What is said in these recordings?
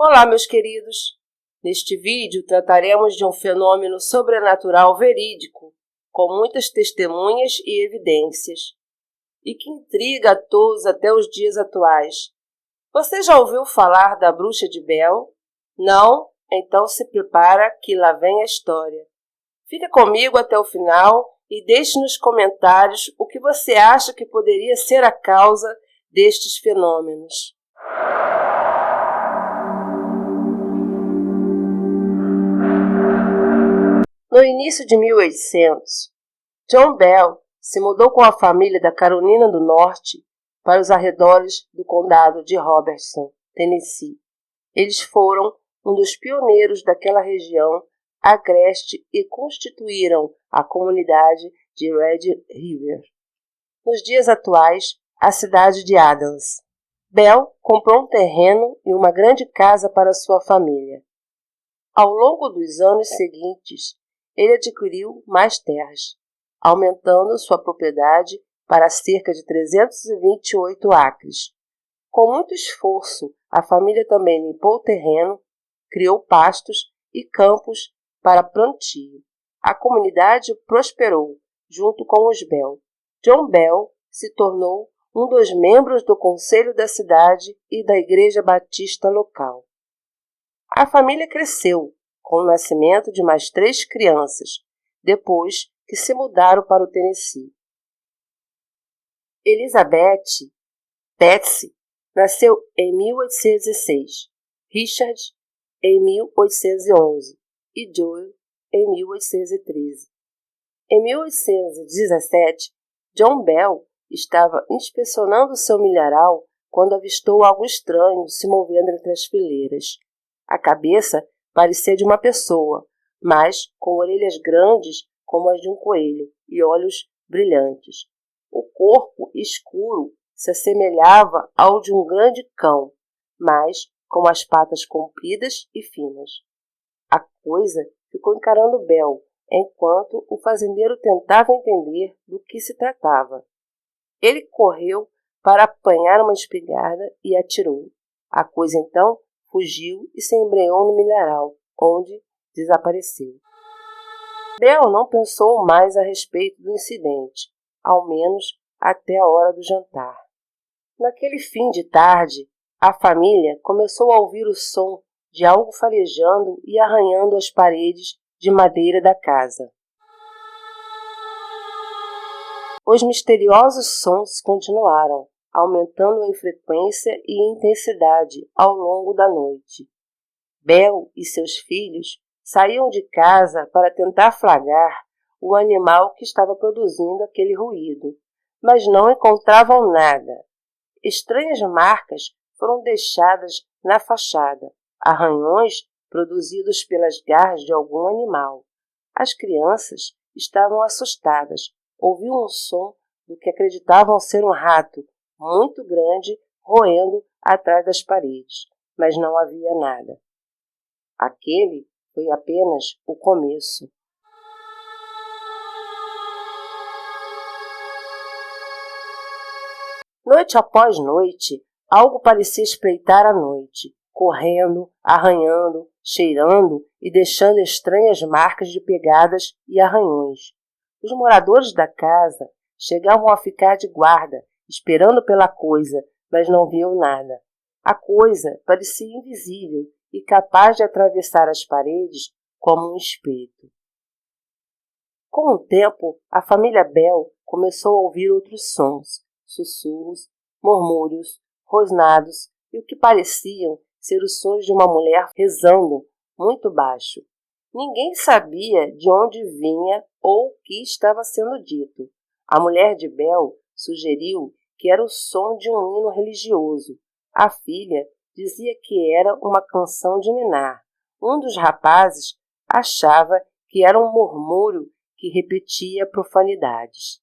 Olá, meus queridos! Neste vídeo trataremos de um fenômeno sobrenatural verídico, com muitas testemunhas e evidências, e que intriga a todos até os dias atuais. Você já ouviu falar da bruxa de Bell? Não? Então se prepara que lá vem a história. Fica comigo até o final e deixe nos comentários o que você acha que poderia ser a causa destes fenômenos. No início de 1800, John Bell se mudou com a família da Carolina do Norte para os arredores do condado de Robertson, Tennessee. Eles foram um dos pioneiros daquela região agreste e constituíram a comunidade de Red River. Nos dias atuais, a cidade de Adams. Bell comprou um terreno e uma grande casa para sua família. Ao longo dos anos seguintes, ele adquiriu mais terras, aumentando sua propriedade para cerca de 328 acres. Com muito esforço, a família também limpou o terreno, criou pastos e campos para plantio. A comunidade prosperou junto com os Bell. John Bell se tornou um dos membros do conselho da cidade e da igreja batista local. A família cresceu com o nascimento de mais 3 crianças, depois que se mudaram para o Tennessee. Elizabeth Betsy nasceu em 1806, Richard em 1811 e Joel em 1813. Em 1817, John Bell estava inspecionando seu milharal quando avistou algo estranho se movendo entre as fileiras. A cabeça parecia de uma pessoa, mas com orelhas grandes como as de um coelho e olhos brilhantes. O corpo escuro se assemelhava ao de um grande cão, mas com as patas compridas e finas. A coisa ficou encarando Bell, enquanto o fazendeiro tentava entender do que se tratava. Ele correu para apanhar uma espingarda e atirou. A coisa então fugiu e se embrenhou no milharal, onde desapareceu. Bell não pensou mais a respeito do incidente, ao menos até a hora do jantar. Naquele fim de tarde, a família começou a ouvir o som de algo farejando e arranhando as paredes de madeira da casa. Os misteriosos sons continuaram, aumentando em frequência e intensidade ao longo da noite. Bell e seus filhos saíam de casa para tentar flagrar o animal que estava produzindo aquele ruído, mas não encontravam nada. Estranhas marcas foram deixadas na fachada, arranhões produzidos pelas garras de algum animal. As crianças estavam assustadas, ouviam um som do que acreditavam ser um rato muito grande roendo atrás das paredes, mas não havia nada. Aquele foi apenas o começo. Noite após noite, algo parecia espreitar a noite, correndo, arranhando, cheirando e deixando estranhas marcas de pegadas e arranhões. Os moradores da casa chegavam a ficar de guarda, esperando pela coisa, mas não viam nada. A coisa parecia invisível e capaz de atravessar as paredes como um espírito. Com o tempo, a família Bell começou a ouvir outros sons, sussurros, murmúrios, rosnados e o que pareciam ser os sons de uma mulher rezando muito baixo. Ninguém sabia de onde vinha ou o que estava sendo dito. A mulher de Bell sugeriu que era o som de um hino religioso. A filha dizia que era uma canção de ninar. Um dos rapazes achava que era um murmúrio que repetia profanidades.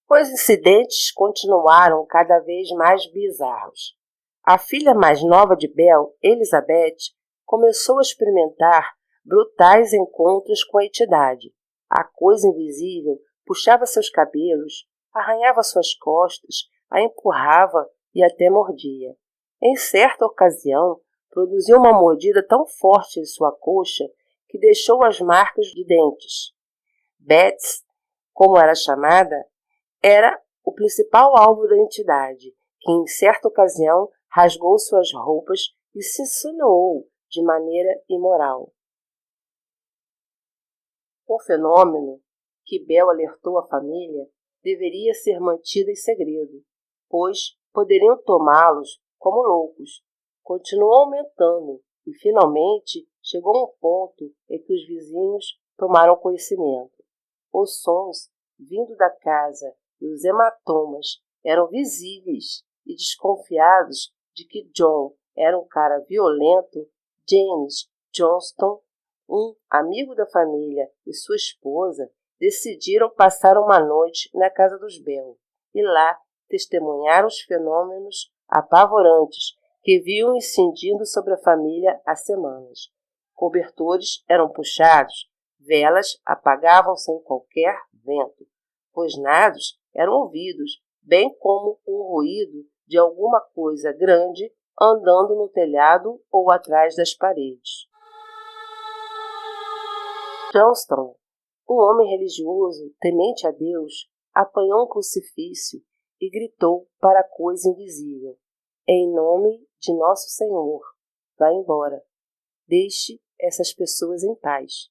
Os incidentes continuaram cada vez mais bizarros. A filha mais nova de Bell, Elizabeth, começou a experimentar brutais encontros com a entidade. A coisa invisível puxava seus cabelos, arranhava suas costas, a empurrava e até mordia. Em certa ocasião, produziu uma mordida tão forte em sua coxa que deixou as marcas de dentes. Betsy, como era chamada, era o principal alvo da entidade, que em certa ocasião rasgou suas roupas e se insinuou de maneira imoral. O fenômeno que Bell alertou a família deveria ser mantido em segredo, pois poderiam tomá-los como loucos. Continuou aumentando e finalmente chegou a um ponto em que os vizinhos tomaram conhecimento. Os sons vindo da casa e os hematomas eram visíveis e, desconfiados de que John era um cara violento, James Johnston, um amigo da família, e sua esposa decidiram passar uma noite na casa dos Bell e lá testemunharam os fenômenos apavorantes que viam incendindo sobre a família há semanas. Cobertores eram puxados, velas apagavam sem qualquer vento, rosnados eram ouvidos, bem como o ruído de alguma coisa grande andando no telhado ou atrás das paredes. Johnston, um homem religioso, temente a Deus, apanhou um crucifixo e gritou para a coisa invisível: "Em nome de Nosso Senhor, vá embora. Deixe essas pessoas em paz."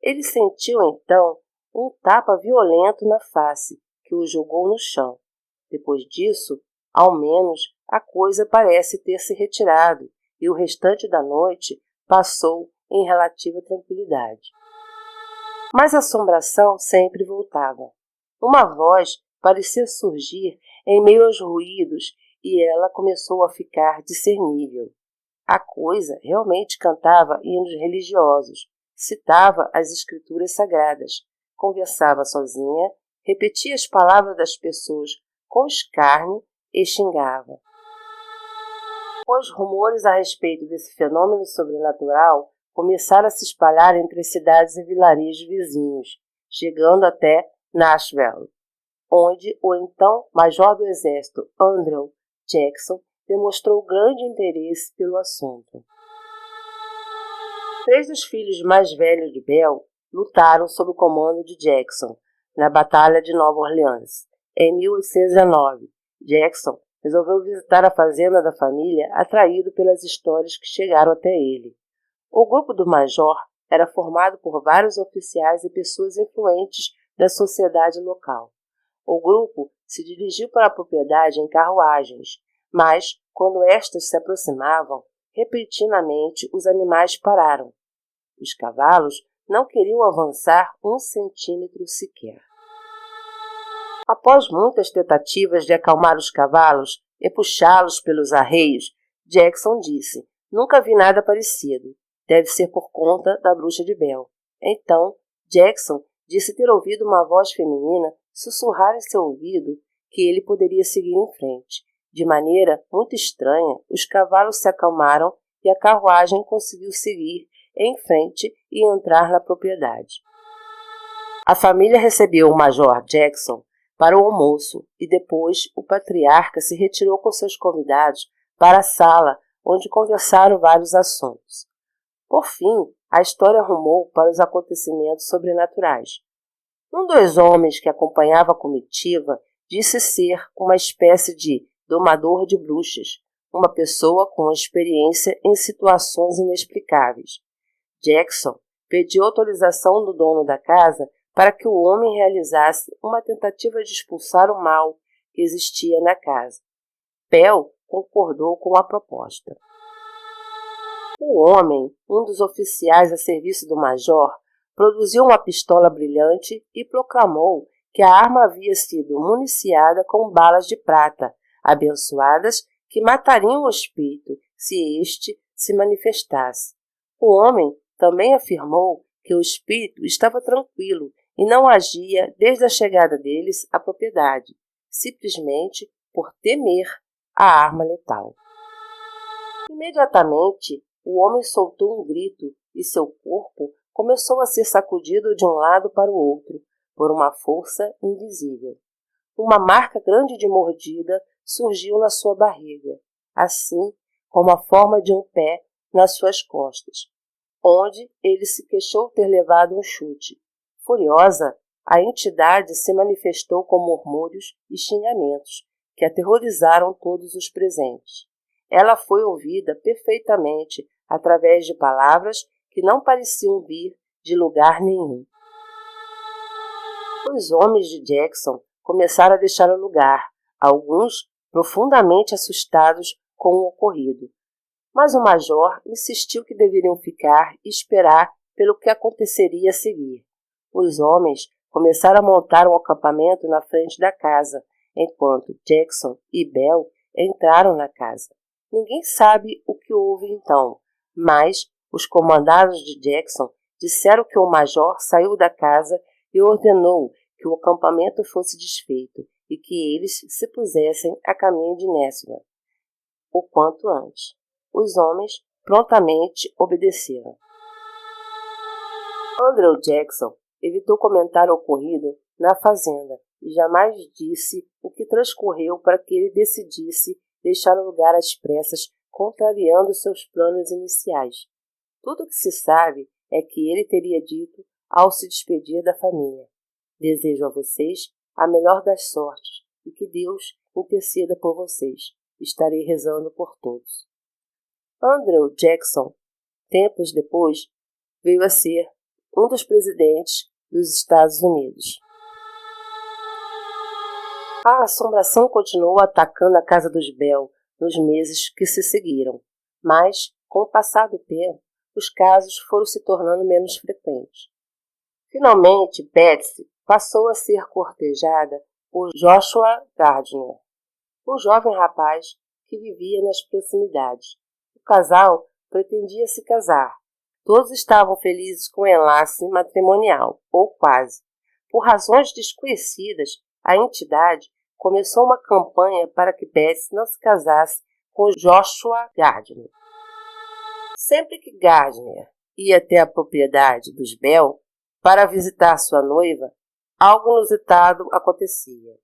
Ele sentiu então um tapa violento na face que o jogou no chão. Depois disso, ao menos, a coisa parece ter se retirado e o restante da noite passou em relativa tranquilidade. Mas a assombração sempre voltava. Uma voz parecia surgir em meio aos ruídos e ela começou a ficar discernível. A coisa realmente cantava hinos religiosos, citava as escrituras sagradas, conversava sozinha, repetia as palavras das pessoas com escárnio e xingava. Os rumores a respeito desse fenômeno sobrenatural começaram a se espalhar entre as cidades e vilarejos vizinhos, chegando até Nashville, onde o então major do exército Andrew Jackson demonstrou grande interesse pelo assunto. 3 dos filhos mais velhos de Bell lutaram sob o comando de Jackson na Batalha de Nova Orleans. Em 1819, Jackson resolveu visitar a fazenda da família, atraído pelas histórias que chegaram até ele. O grupo do major era formado por vários oficiais e pessoas influentes da sociedade local. O grupo se dirigiu para a propriedade em carruagens, mas, quando estas se aproximavam, repentinamente os animais pararam. Os cavalos não queriam avançar 1 centímetro sequer. Após muitas tentativas de acalmar os cavalos e puxá-los pelos arreios, Jackson disse: "Nunca vi nada parecido. Deve ser por conta da bruxa de Bell." Então, Jackson disse ter ouvido uma voz feminina sussurrar em seu ouvido que ele poderia seguir em frente. De maneira muito estranha, os cavalos se acalmaram e a carruagem conseguiu seguir em frente e entrar na propriedade. A família recebeu o Major Jackson para o almoço e depois o patriarca se retirou com seus convidados para a sala, onde conversaram vários assuntos. Por fim, a história rumou para os acontecimentos sobrenaturais. Um dos homens que acompanhava a comitiva disse ser uma espécie de domador de bruxas, uma pessoa com experiência em situações inexplicáveis. Jackson pediu autorização do dono da casa para que o homem realizasse uma tentativa de expulsar o mal que existia na casa. Bell concordou com a proposta. O homem, um dos oficiais a serviço do major, produziu uma pistola brilhante e proclamou que a arma havia sido municiada com balas de prata, abençoadas, que matariam o espírito se este se manifestasse. O homem também afirmou que o espírito estava tranquilo e não agia desde a chegada deles à propriedade, simplesmente por temer a arma letal. Imediatamente, o homem soltou um grito e seu corpo começou a ser sacudido de um lado para o outro por uma força invisível. Uma marca grande de mordida surgiu na sua barriga. Assim, como a forma de um pé nas suas costas, onde ele se queixou ter levado um chute. Furiosa, a entidade se manifestou com murmúrios e xingamentos que aterrorizaram todos os presentes. Ela foi ouvida perfeitamente através de palavras que não pareciam vir de lugar nenhum. Os homens de Jackson começaram a deixar o lugar, alguns profundamente assustados com o ocorrido. Mas o major insistiu que deveriam ficar e esperar pelo que aconteceria a seguir. Os homens começaram a montar um acampamento na frente da casa, enquanto Jackson e Bell entraram na casa. Ninguém sabe o que houve então, mas os comandados de Jackson disseram que o major saiu da casa e ordenou que o acampamento fosse desfeito e que eles se pusessem a caminho de Nashville o quanto antes. Os homens prontamente obedeceram. Andrew Jackson evitou comentar o ocorrido na fazenda e jamais disse o que transcorreu para que ele decidisse deixar o lugar às pressas, contrariando seus planos iniciais. Tudo o que se sabe é que ele teria dito ao se despedir da família: "Desejo a vocês a melhor das sortes e que Deus interceda por vocês. Estarei rezando por todos." Andrew Jackson, tempos depois, veio a ser um dos presidentes dos Estados Unidos. A assombração continuou atacando a casa dos Bell nos meses que se seguiram, mas, com o passar do tempo, os casos foram se tornando menos frequentes. Finalmente, Betsy passou a ser cortejada por Joshua Gardner, um jovem rapaz que vivia nas proximidades. O casal pretendia se casar. Todos estavam felizes com o enlace matrimonial, ou quase. Por razões desconhecidas, a entidade começou uma campanha para que Betsy não se casasse com Joshua Gardner. Sempre que Gardner ia até a propriedade dos Bell para visitar sua noiva, algo inusitado acontecia.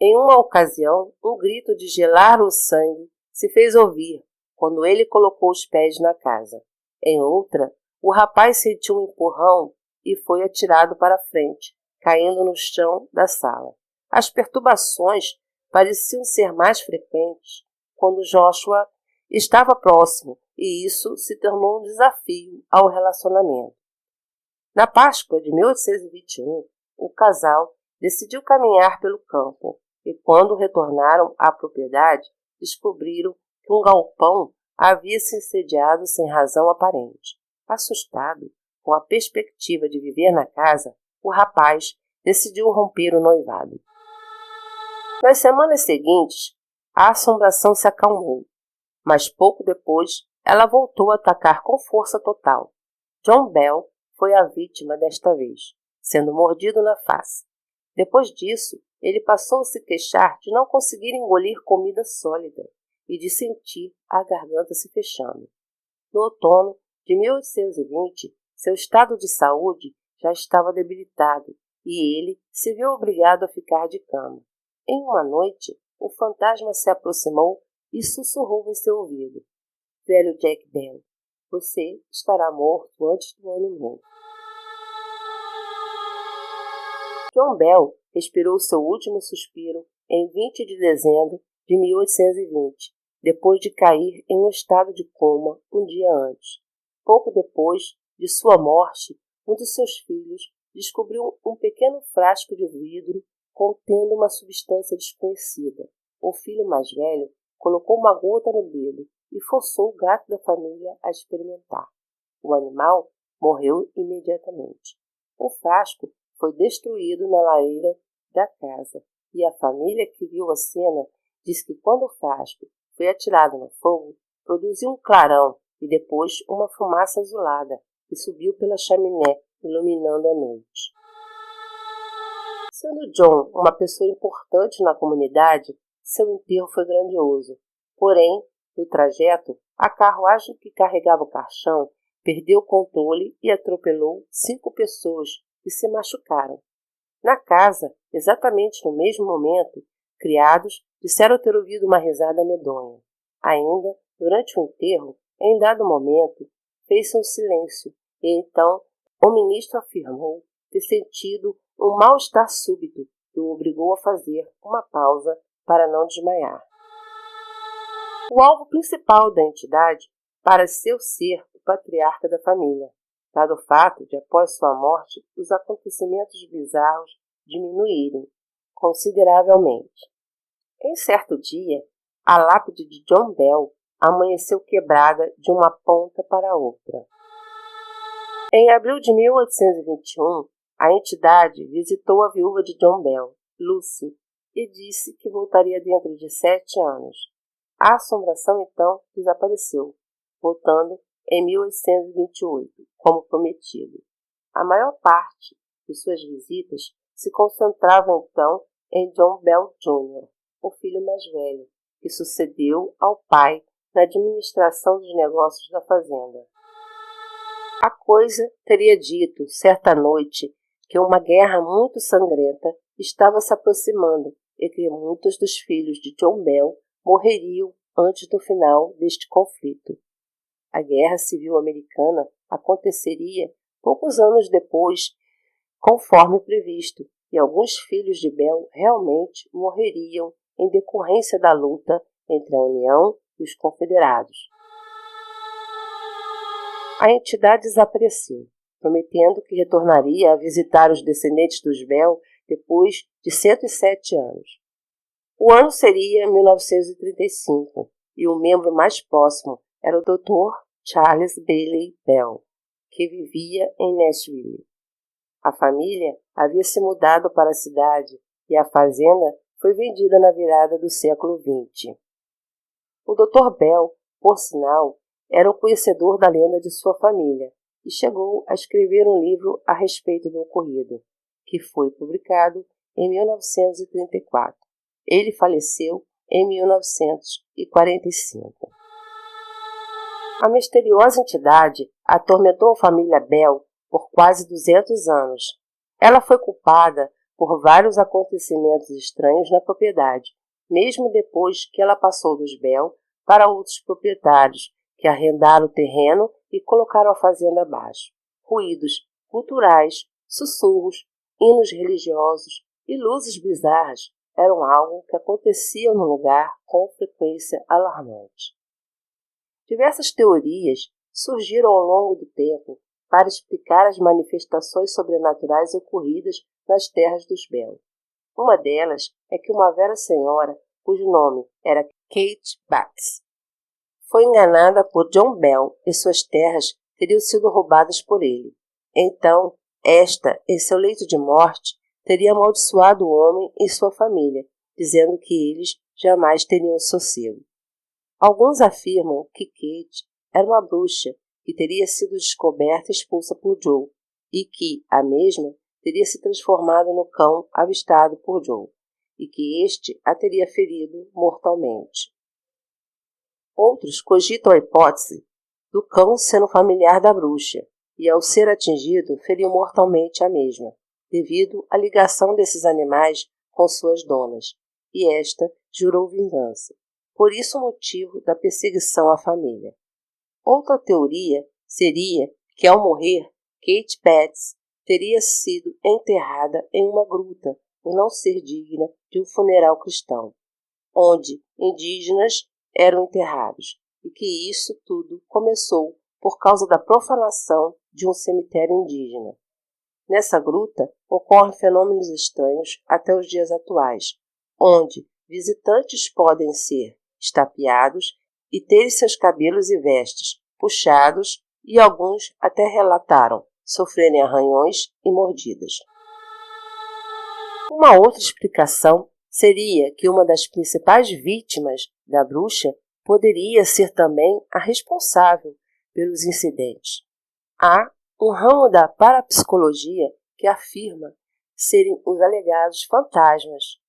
Em uma ocasião, um grito de gelar o sangue se fez ouvir quando ele colocou os pés na casa. Em outra, o rapaz sentiu um empurrão e foi atirado para frente, caindo no chão da sala. As perturbações pareciam ser mais frequentes quando Joshua estava próximo, e isso se tornou um desafio ao relacionamento. Na Páscoa de 1821, o casal decidiu caminhar pelo campo, e quando retornaram à propriedade, descobriram que um galpão havia se incendiado sem razão aparente. Assustado com a perspectiva de viver na casa, o rapaz decidiu romper o noivado. Nas semanas seguintes, a assombração se acalmou, mas pouco depois ela voltou a atacar com força total. John Bell foi a vítima desta vez, sendo mordido na face. Depois disso, ele passou a se queixar de não conseguir engolir comida sólida e de sentir a garganta se fechando. No outono de 1820, seu estado de saúde já estava debilitado e ele se viu obrigado a ficar de cama. Em uma noite, o fantasma se aproximou e sussurrou em seu ouvido: "Velho Jack Bell, você estará morto antes do ano novo." John Bell respirou seu último suspiro em 20 de dezembro de 1820, depois de cair em um estado de coma um dia antes. Pouco depois de sua morte, um de seus filhos descobriu um pequeno frasco de vidro contendo uma substância desconhecida. O filho mais velho colocou uma gota no dedo e forçou o gato da família a experimentar. O animal morreu imediatamente. O frasco foi destruído na lareira da casa e a família que viu a cena diz que quando o frasco foi atirado no fogo, produziu um clarão e depois uma fumaça azulada que subiu pela chaminé, iluminando a noite. Sendo John uma pessoa importante na comunidade, seu enterro foi grandioso. Porém, no trajeto, a carruagem que carregava o caixão perdeu o controle e atropelou 5 pessoas que se machucaram. Na casa, exatamente no mesmo momento, criados disseram ter ouvido uma risada medonha. Ainda Durante o enterro, em dado momento, fez-se um silêncio, e então o ministro afirmou ter sentido um mal-estar súbito que o obrigou a fazer uma pausa para não desmaiar. O alvo principal da entidade pareceu ser o patriarca da família, dado o fato de, após sua morte, os acontecimentos bizarros diminuírem consideravelmente. Em certo dia, a lápide de John Bell amanheceu quebrada de uma ponta para a outra. Em abril de 1821, a entidade visitou a viúva de John Bell, Lucy, e disse que voltaria dentro de 7 anos. A assombração então desapareceu, voltando em 1828, como prometido. A maior parte de suas visitas se concentrava então em John Bell Jr., o filho mais velho, que sucedeu ao pai na administração dos negócios da fazenda. A coisa teria dito, certa noite, que uma guerra muito sangrenta estava se aproximando e que muitos dos filhos de John Bell morreriam antes do final deste conflito. A Guerra Civil Americana aconteceria poucos anos depois, conforme previsto, e alguns filhos de Bell realmente morreriam em decorrência da luta entre a União e os Confederados. A entidade desapareceu, prometendo que retornaria a visitar os descendentes dos Bell depois de 107 anos. O ano seria 1935 e o membro mais próximo era o Dr. Charles Bailey Bell, que vivia em Nashville. A família havia se mudado para a cidade e a fazenda foi vendida na virada do século XX. O Dr. Bell, por sinal, era um conhecedor da lenda de sua família e chegou a escrever um livro a respeito do ocorrido, que foi publicado em 1934. Ele faleceu em 1945. A misteriosa entidade atormentou a família Bell por quase 200 anos. Ela foi culpada por vários acontecimentos estranhos na propriedade, mesmo depois que ela passou dos Bell para outros proprietários, que arrendaram o terreno e colocaram a fazenda abaixo. Ruídos culturais, sussurros, hinos religiosos e luzes bizarras eram algo que acontecia no lugar com frequência alarmante. Diversas teorias surgiram ao longo do tempo para explicar as manifestações sobrenaturais ocorridas nas terras dos Bell. Uma delas é que uma velha senhora, cujo nome era Kate Bates, foi enganada por John Bell e suas terras teriam sido roubadas por ele. Então, esta, em seu leito de morte, teria amaldiçoado o homem e sua família, dizendo que eles jamais teriam sossego. Alguns afirmam que Kate era uma bruxa que teria sido descoberta e expulsa por Joe, e que a mesma teria se transformado no cão avistado por Joe, e que este a teria ferido mortalmente. Outros cogitam a hipótese do cão sendo familiar da bruxa, e ao ser atingido feriu mortalmente a mesma, devido à ligação desses animais com suas donas, e esta jurou vingança. Por isso o motivo da perseguição à família. Outra teoria seria que, ao morrer, Kate Bates teria sido enterrada em uma gruta por não ser digna de um funeral cristão, onde indígenas eram enterrados, e que isso tudo começou por causa da profanação de um cemitério indígena. Nessa gruta ocorrem fenômenos estranhos até os dias atuais, onde visitantes podem ser estapeados e ter seus cabelos e vestes puxados, e alguns até relataram sofrerem arranhões e mordidas. Uma outra explicação seria que uma das principais vítimas da bruxa poderia ser também a responsável pelos incidentes. Há um ramo da parapsicologia que afirma serem os alegados fantasmas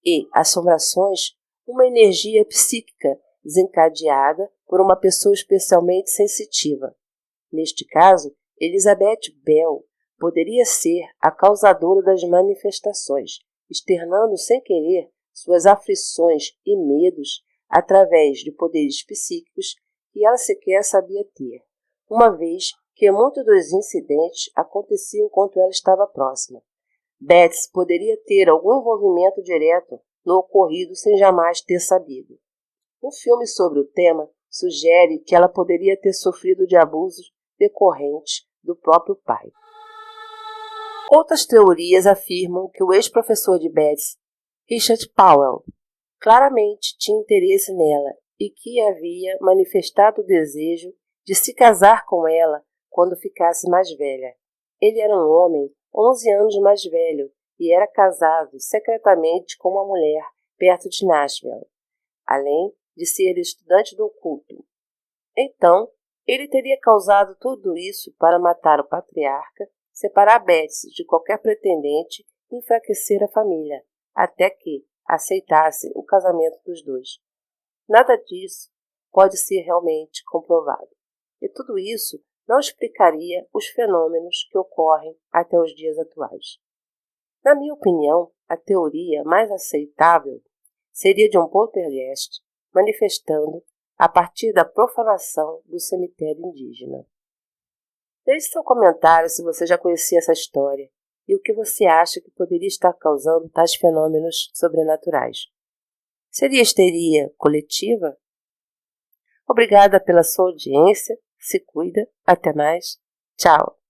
e assombrações uma energia psíquica desencadeada por uma pessoa especialmente sensitiva. Neste caso, Elizabeth Bell poderia ser a causadora das manifestações, externando sem querer suas aflições e medos através de poderes psíquicos que ela sequer sabia ter, uma vez que muitos dos incidentes aconteciam enquanto ela estava próxima. Betsy poderia ter algum envolvimento direto no ocorrido sem jamais ter sabido. Um filme sobre o tema sugere que ela poderia ter sofrido de abusos decorrentes do próprio pai. Outras teorias afirmam que o ex-professor de Betsy, Richard Powell, claramente tinha interesse nela e que havia manifestado o desejo de se casar com ela quando ficasse mais velha. Ele era um homem 11 anos mais velho e era casado secretamente com uma mulher perto de Nashville, além de ser estudante do culto. Então, ele teria causado tudo isso para matar o patriarca, separar Betsy de qualquer pretendente e enfraquecer a família, até que aceitasse o casamento dos dois. Nada disso pode ser realmente comprovado. E tudo isso não explicaria os fenômenos que ocorrem até os dias atuais. Na minha opinião, a teoria mais aceitável seria de um poltergeist manifestando a partir da profanação do cemitério indígena. Deixe seu comentário se você já conhecia essa história e o que você acha que poderia estar causando tais fenômenos sobrenaturais. Seria histeria coletiva? Obrigada pela sua audiência, se cuida, até mais, tchau!